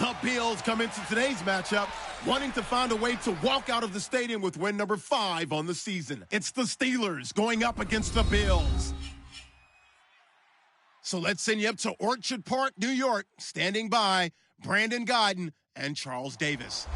The Bills come into today's matchup wanting to find a way to walk out of the stadium with win number 5 on the season. It's the Steelers going up against the Bills. So let's send you up to Orchard Park, New York. Standing by, Brandon Godden and Charles Davis.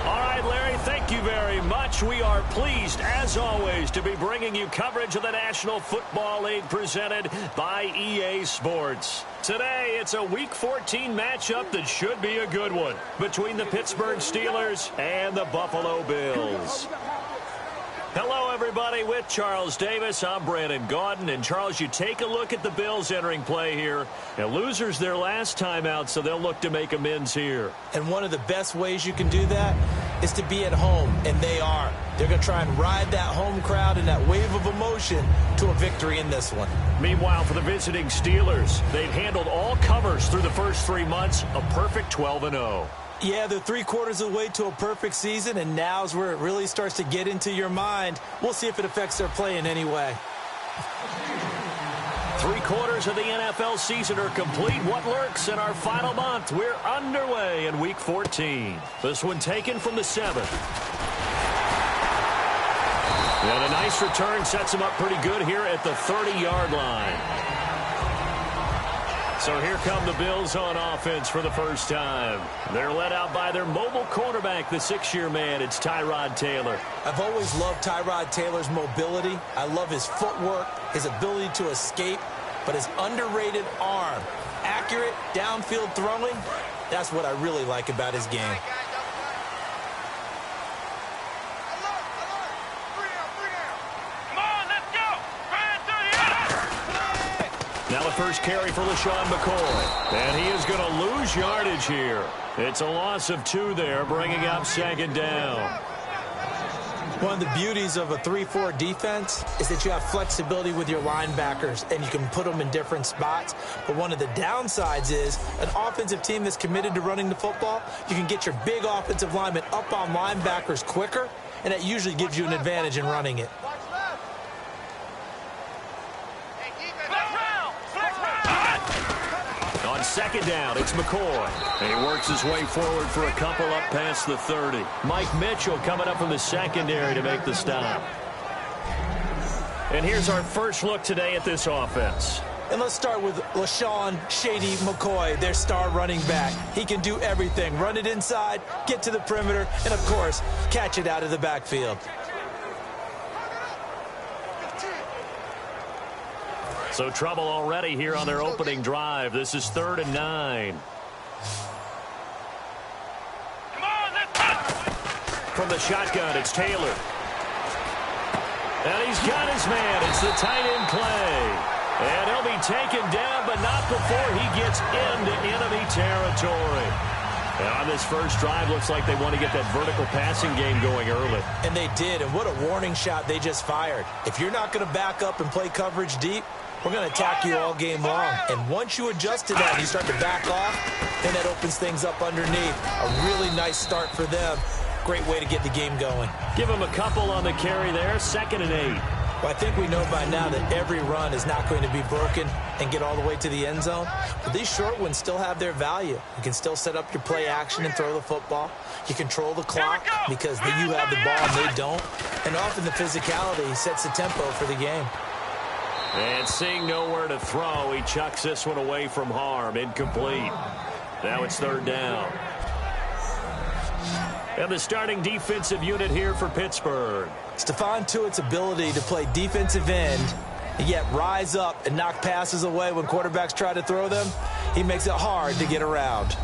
All right, Larry, thank you very much. We are pleased, as always, to be bringing you coverage of the National Football League presented by EA Sports. Today, it's a Week 14 matchup that should be a good one between the Pittsburgh Steelers and the Buffalo Bills. Hello, everybody. With Charles Davis, I'm Brandon Gaudin. And, Charles, you take a look at the Bills entering play here. And losers their last time out, so they'll look to make amends here. And one of the best ways you can do that is to be at home, and they are. They're going to try and ride that home crowd and that wave of emotion to a victory in this one. Meanwhile, for the visiting Steelers, they've handled all covers through the first 3 months, a perfect 12-0. Yeah, they're 3/4 of the way to a perfect season, and now's where it really starts to get into your mind. We'll see if it affects their play in any way. 3/4 of the NFL season are complete. What lurks in our final month? We're underway in Week 14. This one taken from the 7th. And a nice return sets him up pretty good here at the 30-yard line. So here come the Bills on offense for the first time. They're led out by their mobile quarterback, the 6-year man. It's Tyrod Taylor. I've always loved Tyrod Taylor's mobility. I love his footwork, his ability to escape, but his underrated arm. Accurate, downfield throwing, that's what I really like about his game. Now the first carry for LaShawn McCoy. And he is going to lose yardage here. It's a loss of 2 there, bringing up 2nd down. One of the beauties of a 3-4 defense is that you have flexibility with your linebackers, and you can put them in different spots. But one of the downsides is an offensive team that's committed to running the football, you can get your big offensive linemen up on linebackers quicker, and that usually gives you an advantage in running it. On 2nd down, it's McCoy. And he works his way forward for a couple up past the 30. Mike Mitchell coming up from the secondary to make the stop. And here's our first look today at this offense. And let's start with LaShawn Shady McCoy, their star running back. He can do everything. Run it inside, get to the perimeter, and, of course, catch it out of the backfield. So trouble already here on their opening drive. This is 3rd and 9. From the shotgun, it's Taylor. And he's got his man. It's the tight end play. And he'll be taken down, but not before he gets into enemy territory. And on this first drive, looks like they want to get that vertical passing game going early. And they did, and what a warning shot they just fired. If you're not going to back up and play coverage deep, we're going to attack you all game long. And once you adjust to that and you start to back off, then that opens things up underneath. A really nice start for them. Great way to get the game going. Give them a couple on the carry there, 2nd and 8. Well, I think we know by now that every run is not going to be broken and get all the way to the end zone. But these short ones still have their value. You can still set up your play action and throw the football. You control the clock because you have the ball and they don't. And often the physicality sets the tempo for the game. And seeing nowhere to throw, he chucks this one away from harm. Incomplete. Now it's 3rd down. And the starting defensive unit here for Pittsburgh. Stephon Tuitt's ability to play defensive end and yet rise up and knock passes away when quarterbacks try to throw them, he makes it hard to get around.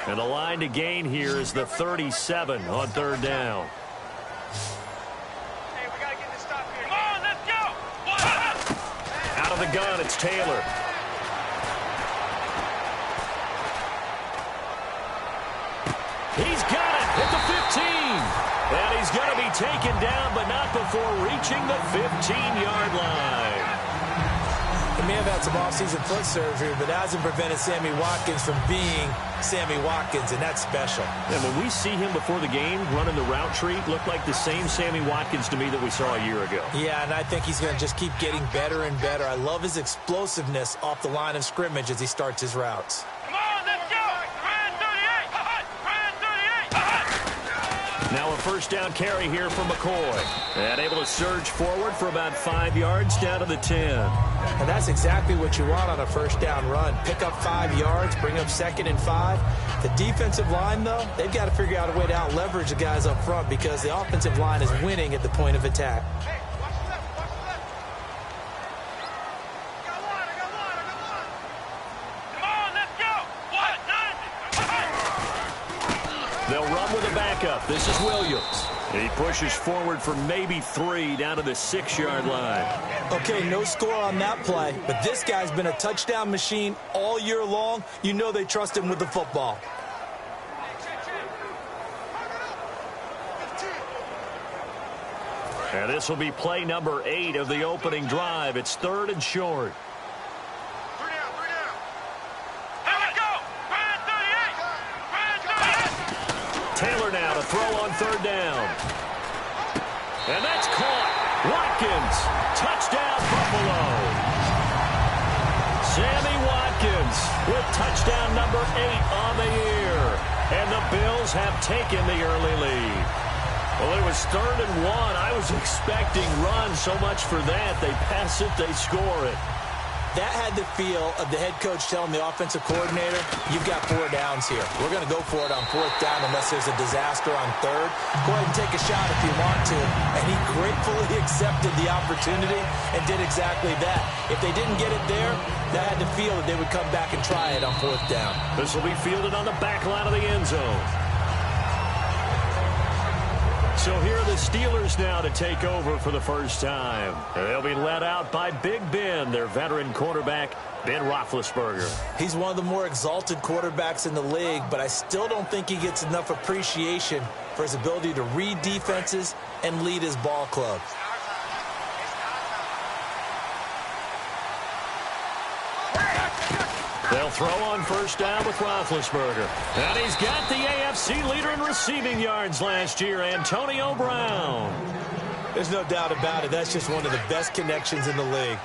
And the line to gain here is the 37 on 3rd down. Hey, we gotta get this stop here. Come on, let's go! Out of the gun, it's Taylor. He's got it at the 15. And he's going to be taken down, but not before reaching the 15-yard line. He may have had some off-season foot surgery, but that hasn't prevented Sammy Watkins from being Sammy Watkins, and that's special. And when we see him before the game running the route tree, looked like the same Sammy Watkins to me that we saw a year ago. Yeah, and I think he's going to just keep getting better and better. I love his explosiveness off the line of scrimmage as he starts his routes. Come on, let's go! Ryan 38! Ryan 38! Now a first down carry here for McCoy. And able to surge forward for about 5 yards down to the 10. And that's exactly what you want on a first down run. Pick up 5 yards, bring up 2nd and 5. The defensive line, though, they've got to figure out a way to out-leverage the guys up front because the offensive line is winning at the point of attack. They'll run with a backup. This is Williams. He pushes forward for maybe 3 down to the 6-yard line. Okay, no score on that play, but this guy's been a touchdown machine all year long. You know they trust him with the football. And this will be play number 8 of the opening drive. It's 3rd and short. Taylor now to throw on 3rd down. And that's caught. Watkins. Touchdown, Buffalo. Sammy Watkins with touchdown number 8 on the year. And the Bills have taken the early lead. Well, it was 3rd and 1. I was expecting run so much for that. They pass it, they score it. That had the feel of the head coach telling the offensive coordinator, you've got 4 downs here. We're going to go for it on 4th down unless there's a disaster on 3rd. Go ahead and take a shot if you want to. And he gratefully accepted the opportunity and did exactly that. If they didn't get it there, that had the feel that they would come back and try it on 4th down. This will be fielded on the back line of the end zone. So here are the Steelers now to take over for the first time. They'll be led out by Big Ben, their veteran quarterback, Ben Roethlisberger. He's one of the more exalted quarterbacks in the league, but I still don't think he gets enough appreciation for his ability to read defenses and lead his ball club. They'll throw on first down with Roethlisberger. And he's got the AFC leader in receiving yards last year, Antonio Brown. There's no doubt about it. That's just one of the best connections in the league.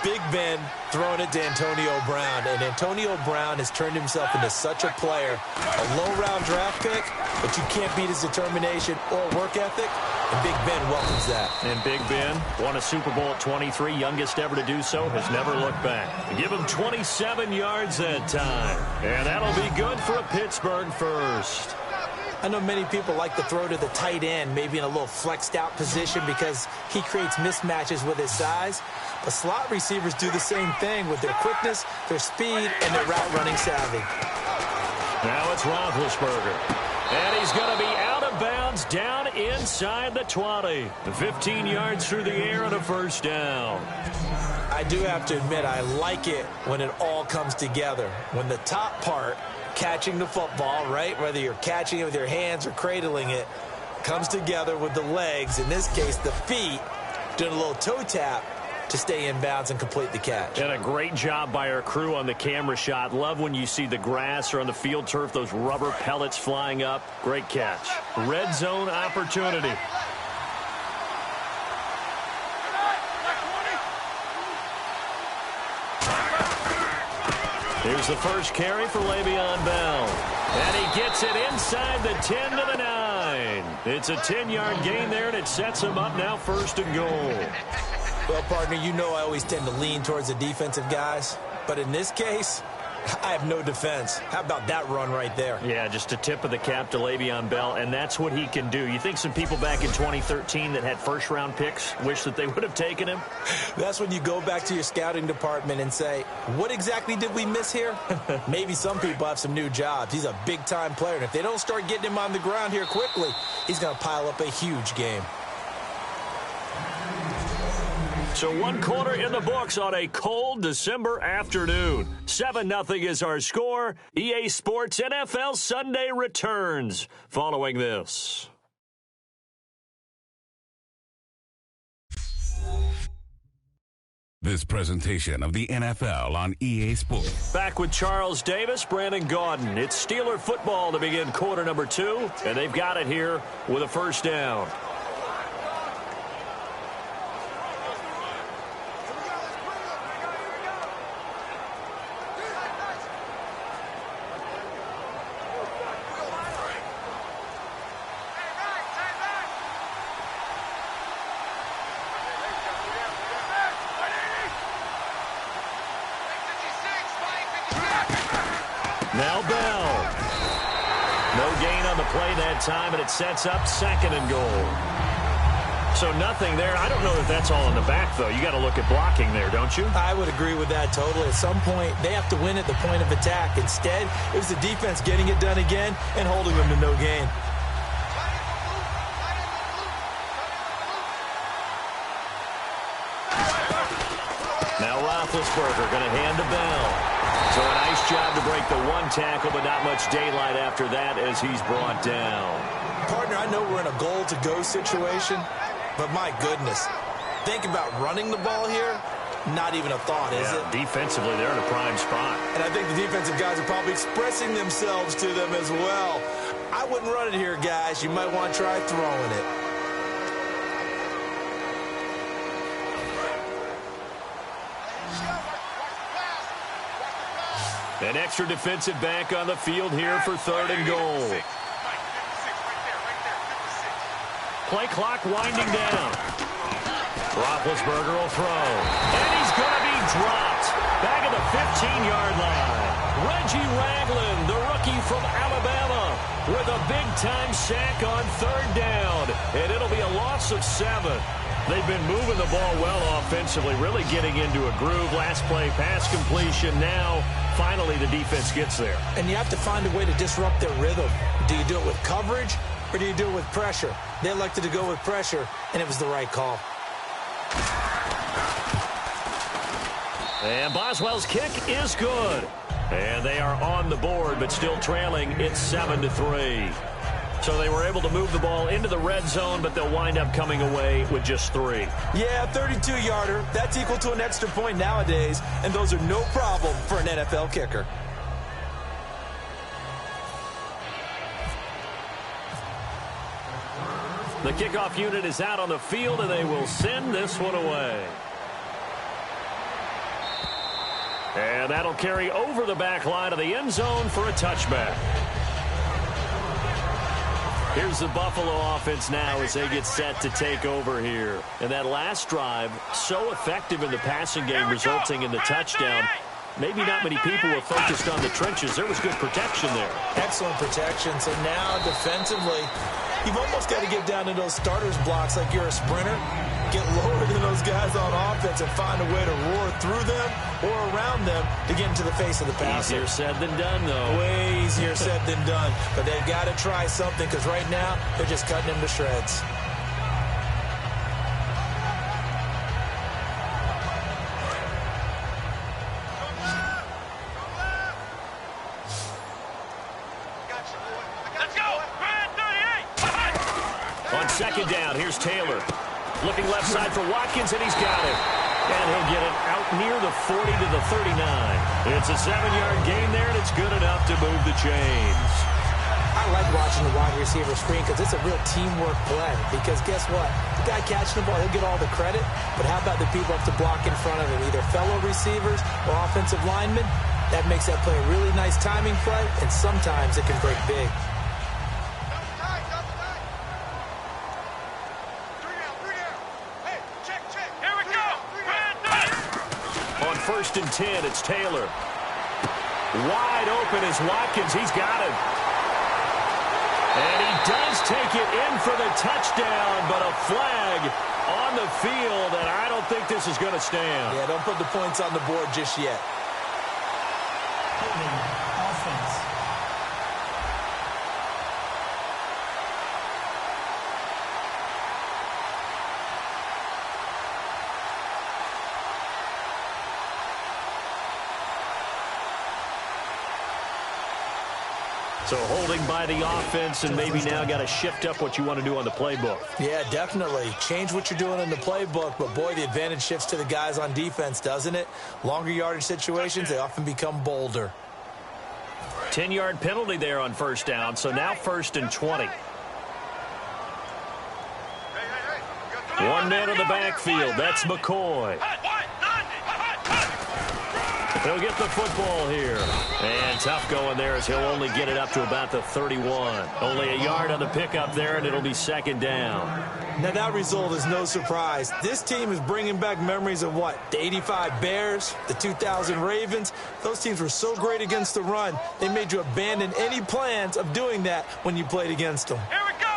Big Ben throwing it to Antonio Brown. And Antonio Brown has turned himself into such a player. A low-round draft pick, but you can't beat his determination or work ethic. And Big Ben welcomes that. And Big Ben won a Super Bowl at 23, youngest ever to do so, has never looked back. Give him 27 yards that time. And that'll be good for a Pittsburgh first. I know many people like to throw to the tight end, maybe in a little flexed out position because he creates mismatches with his size. But slot receivers do the same thing with their quickness, their speed, and their route running savvy. Now it's Roethlisberger. And he's going to be out of bounds down inside the 20. 15 yards through the air and a first down. I do have to admit, I like it when it all comes together. When the top part, catching the football, right, whether you're catching it with your hands or cradling it, comes together with the legs, in this case the feet, doing a little toe tap to stay in bounds and complete the catch. And a great job by our crew on the camera shot. Love when you see the grass or on the field turf, those rubber pellets flying up. Great catch. Red zone opportunity. Here's the first carry for Le'Veon Bell. And he gets it inside the 10 to the 9. It's a 10-yard gain there, and it sets him up now 1st and goal. Well, partner, you know I always tend to lean towards the defensive guys. But in this case, I have no defense. How about that run right there? Yeah, just a tip of the cap to Le'Veon Bell, and that's what he can do. You think some people back in 2013 that had first-round picks wish that they would have taken him? That's when you go back to your scouting department and say, what exactly did we miss here? Maybe some people have some new jobs. He's a big-time player, and if they don't start getting him on the ground here quickly, he's going to pile up a huge game. So 1 quarter in the books on a cold December afternoon. 7-0 is our score. EA Sports NFL Sunday returns following this. This presentation of the NFL on EA Sports. Back with Charles Davis, Brandon Gaudin. It's Steeler football to begin quarter number 2, and they've got it here with a first down. Now Bell. No gain on the play that time, and it sets up 2nd and goal. So nothing there. I don't know that that's all in the back, though. You got to look at blocking there, don't you? I would agree with that totally. At some point, they have to win at the point of attack. Instead, it was the defense getting it done again and holding them to no gain. Now Roethlisberger going to hand to Bell. So a nice job to break the one tackle, but not much daylight after that as he's brought down. Partner, I know we're in a goal-to-go situation, but my goodness, think about running the ball here. Not even a thought, is it? Defensively, they're in a prime spot. And I think the defensive guys are probably expressing themselves to them as well. I wouldn't run it here, guys. You might want to try throwing it. An extra defensive back on the field here for 3rd and goal. Play clock winding down. Roethlisberger will throw. And he's going to be dropped. Back at the 15-yard line. Reggie Ragland, the rookie from Alabama, with a big-time sack on 3rd down. And it'll be a loss of 7. They've been moving the ball well offensively, really getting into a groove. Last play, pass completion. Now, finally, the defense gets there. And you have to find a way to disrupt their rhythm. Do you do it with coverage, or do you do it with pressure? They elected to go with pressure, and it was the right call. And Boswell's kick is good. And they are on the board, but still trailing. It's 7-3. So they were able to move the ball into the red zone, but they'll wind up coming away with just 3. Yeah, 32-yarder. That's equal to an extra point nowadays, and those are no problem for an NFL kicker. The kickoff unit is out on the field, and they will send this one away. And that'll carry over the back line of the end zone for a touchback. Here's the Buffalo offense now as they get set to take over here. And that last drive, so effective in the passing game, resulting in the touchdown. Maybe not many people were focused on the trenches. There was good protection there. Excellent protection. So now defensively, you've almost got to get down to those starters blocks like you're a sprinter. Get lower than those guys on offense and find a way to roar through them or around them to get into the face of the passer. Easier said than done, though. Way easier said than done. But they've got to try something because right now they're just cutting him to shreds. Let's go! Brand 38! On 2nd down, here's Taylor. Looking left side for Watkins, and he's got it. And he'll get it out near the 40 to the 39. It's a 7-yard gain there, and it's good enough to move the chains. I like watching the wide receiver screen because it's a real teamwork play. Because guess what? The guy catching the ball, he'll get all the credit. But how about the people up to block in front of him, either fellow receivers or offensive linemen? That makes that play a really nice timing play, and sometimes it can break big. On 1st and 10, it's Taylor. Wide open is Watkins. He's got it. And he does take it in for the touchdown, but a flag on the field, and I don't think this is going to stand. Yeah, don't put the points on the board just yet. Offense. So holding by the offense and maybe now got to shift up what you want to do on the playbook. Yeah, definitely. Change what you're doing in the playbook, but boy, the advantage shifts to the guys on defense, doesn't it? Longer yardage situations, they often become bolder. 10-yard penalty there on first down, so now 1st and 20. One man in the backfield. That's McCoy. He'll get the football here. And tough going there as he'll only get it up to about the 31. Only a yard on the pickup there, and it'll be 2nd down. Now, that result is no surprise. This team is bringing back memories of what? The 85 Bears, the 2000 Ravens. Those teams were so great against the run, they made you abandon any plans of doing that when you played against them. Here we go.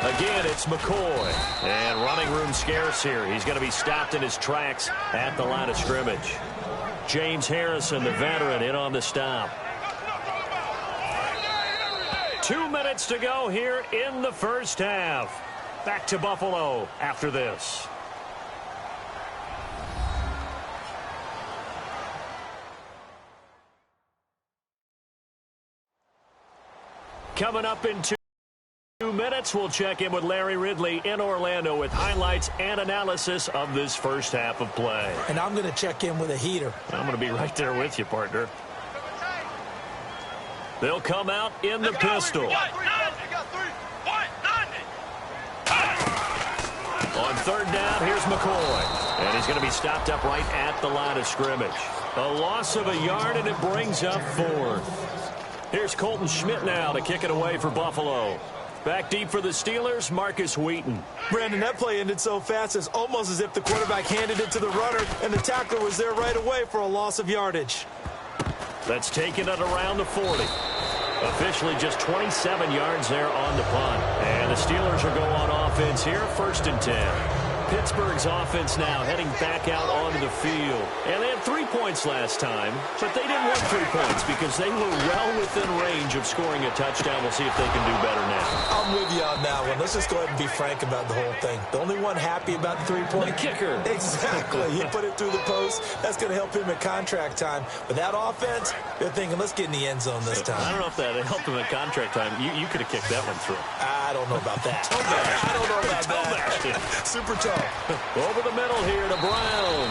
Again, it's McCoy. And running room scarce here. He's going to be stopped in his tracks at the line of scrimmage. James Harrison, the veteran, in on the stop. 2 minutes to go here in the first half. Back to Buffalo after this. Coming up in 2 minutes, we'll check in with Larry Ridley in Orlando with highlights and analysis of this first half of play. And I'm going to check in with a heater. I'm going to be right there with you, partner. They'll come out in the pistol. On 3rd down, here's McCoy. And he's going to be stopped up right at the line of scrimmage. A loss of a yard, and it brings up 4th. Here's Colton Schmidt now to kick it away for Buffalo. Back deep for the Steelers, Marcus Wheaton. Brandon, that play ended so fast, it's almost as if the quarterback handed it to the runner, and the tackler was there right away for a loss of yardage. That's taken it around the 40. Officially just 27 yards there on the punt. And the Steelers will go on offense here, 1st and 10. Pittsburgh's offense now heading back out onto the field. And they had 3 points last time, but they didn't want 3 points because they were well within range of scoring a touchdown. We'll see if they can do better now. I'm with you on that one. Let's just go ahead and be frank about the whole thing. The only one happy about the 3-point. The kicker. Exactly. He put it through the post. That's going to help him at contract time. But that offense, they're thinking, let's get in the end zone this time. I don't know if that helped him at contract time. You could have kicked that one through. I don't know about that. I don't know about that. Super tough. Over the middle here to Brown.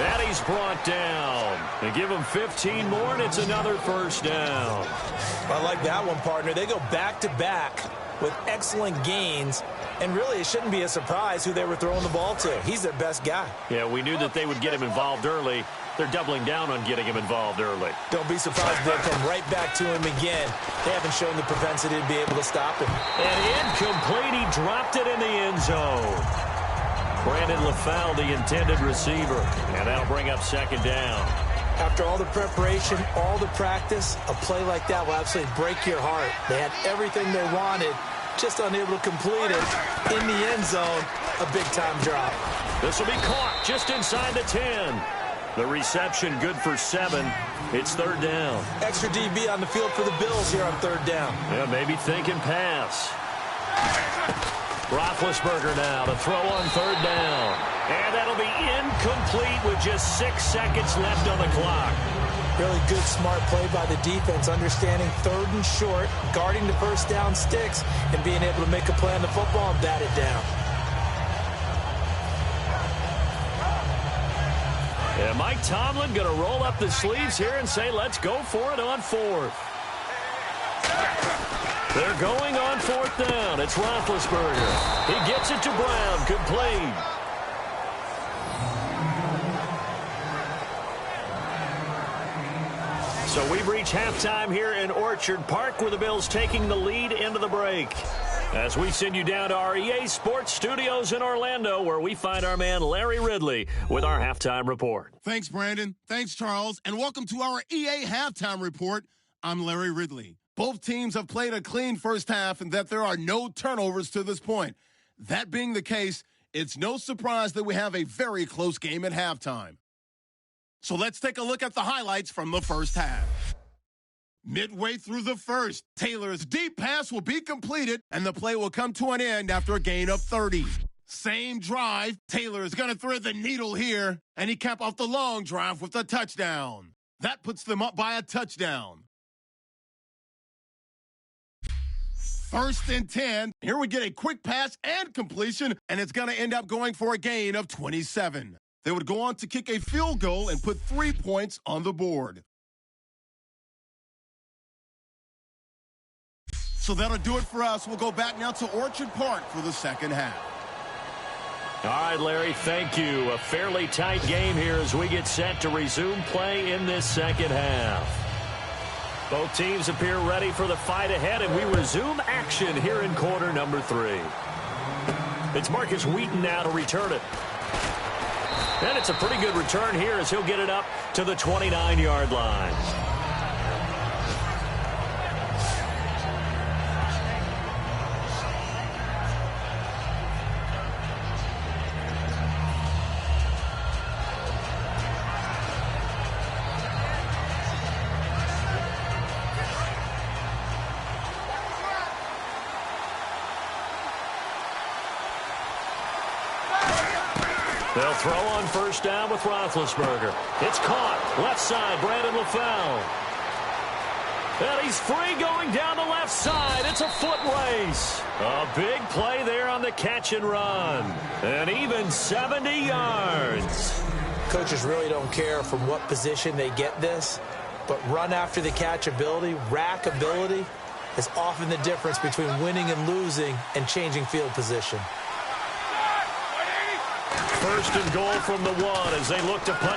And he's brought down. They give him 15 more, and it's another 1st down. I like that one, partner. They go back-to-back with excellent gains. And really, it shouldn't be a surprise who they were throwing the ball to. He's their best guy. Yeah, we knew that they would get him involved early. They're doubling down on getting him involved early. Don't be surprised if they come right back to him again. They haven't shown the propensity to be able to stop him. And incomplete. He dropped it in the end zone. Brandon LaFowl, the intended receiver. And that'll bring up 2nd down. After all the preparation, all the practice, a play like that will absolutely break your heart. They had everything they wanted, just unable to complete it. In the end zone, a big-time drop. This will be caught just inside the 10. The reception good for 7. It's 3rd down. Extra DB on the field for the Bills here on 3rd down. Yeah, maybe thinking pass. Roethlisberger now to throw on 3rd down. And that'll be incomplete with just 6 seconds left on the clock. Really good, smart play by the defense, understanding 3rd and short, guarding the 1st down sticks, and being able to make a play on the football and bat it down. Yeah, Mike Tomlin going to roll up the sleeves here and say, let's go for it on 4th. They're going on 4th down. It's Roethlisberger. He gets it to Brown. Complete. So we've reached halftime here in Orchard Park with the Bills taking the lead into the break. As we send you down to our EA Sports Studios in Orlando, where we find our man Larry Ridley with our halftime report. Thanks, Brandon. Thanks, Charles. And welcome to our EA Halftime Report. I'm Larry Ridley. Both teams have played a clean first half and that there are no turnovers to this point. That being the case, it's no surprise that we have a very close game at halftime. So let's take a look at the highlights from the first half. Midway through the first, Taylor's deep pass will be completed, and the play will come to an end after a gain of 30. Same drive, Taylor is going to thread the needle here, and he capped off the long drive with a touchdown. That puts them up by a touchdown. 1st and 10. Here we get a quick pass and completion, and it's going to end up going for a gain of 27. They would go on to kick a field goal and put 3 points on the board. So that'll do it for us. We'll go back now to Orchard Park for the second half. All right, Larry, thank you. A fairly tight game here as we get set to resume play in this second half. Both teams appear ready for the fight ahead, and we resume action here in quarter number 3. It's Marcus Wheaton now to return it. And it's a pretty good return here as he'll get it up to the 29-yard line. They'll throw on first down with Roethlisberger. It's caught. Left side, Brandon LaFell. And he's free going down the left side. It's a foot race. A big play there on the catch and run. And even 70 yards. Coaches really don't care from what position they get this, but run after the catch ability, rack ability, is often the difference between winning and losing and changing field position. 1st and goal from the 1 as they look to punt.